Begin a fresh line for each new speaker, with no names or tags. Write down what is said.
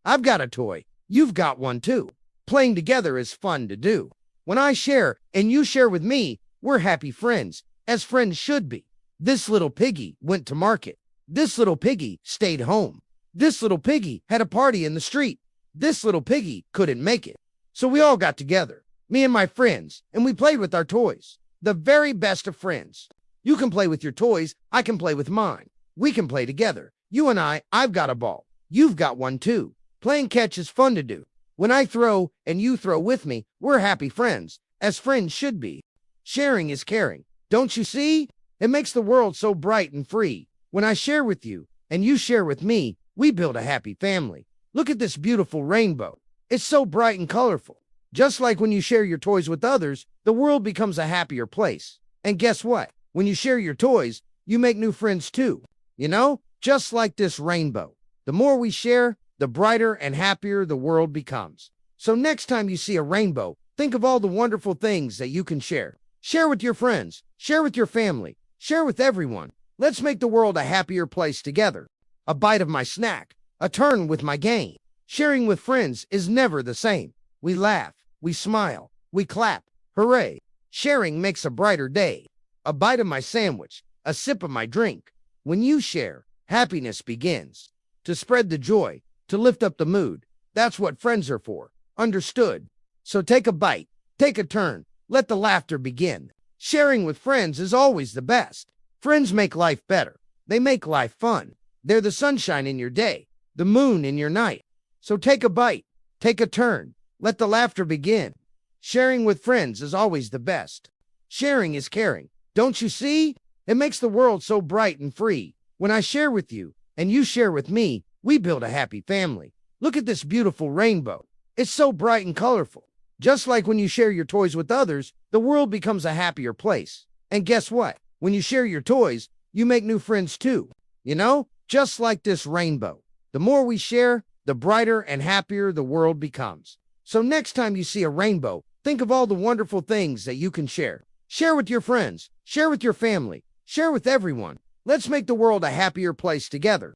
I've got a toy. You've got one too. Playing together is fun to do. When I share and you share with me, we're happy friends, as friends should be. This little piggy went to market. This little piggy stayed home. This little piggy had a party in the street. This little piggy couldn't make it. So we all got together, me and my friends, and we played with our toys. The very best of friends. You can play with your toys, I can play with mine. We can play together. You and I've got a ball. You've got one too. Playing catch is fun to do. When I throw and you throw with me, we're happy friends, as friends should be. Sharing is caring. Don't you see? It makes the world so bright and free. When I share with you and you share with me, we build a happy family. Look at this beautiful rainbow. It's so bright and colorful. Just like when you share your toys with others, the world becomes a happier place. And guess what? When you share your toys, you make new friends too. You know, just like this rainbow. The more we share, the brighter and happier the world becomes. So next time you see a rainbow, think of all the wonderful things that you can share. Share with your friends, share with your family, share with everyone. Let's make the world a happier place together. A bite of my snack, a turn with my game. Sharing with friends is never the same. We laugh, we smile, we clap. Hooray! Sharing makes a brighter day. A bite of my sandwich, a sip of my drink. When you share, happiness begins. To spread the joy, to lift up the mood. That's what friends are for. Understood? So take a bite, take a turn, let the laughter begin. Sharing with friends is always the best. Friends make life better. They make life fun. They're the sunshine in your day, the moon in your night. So take a bite, take a turn, let the laughter begin. Sharing with friends is always the best. Sharing is caring. Don't you see? It makes the world so bright and free. When I share with you and you share with me, we build a happy family. Look at this beautiful rainbow. It's so bright and colorful. Just like when you share your toys with others, the world becomes a happier place. And guess what? When you share your toys, you make new friends too. You know, just like this rainbow. The more we share, the brighter and happier the world becomes. So next time you see a rainbow, think of all the wonderful things that you can share. Share with your friends, share with your family, share with everyone. Let's make the world a happier place together.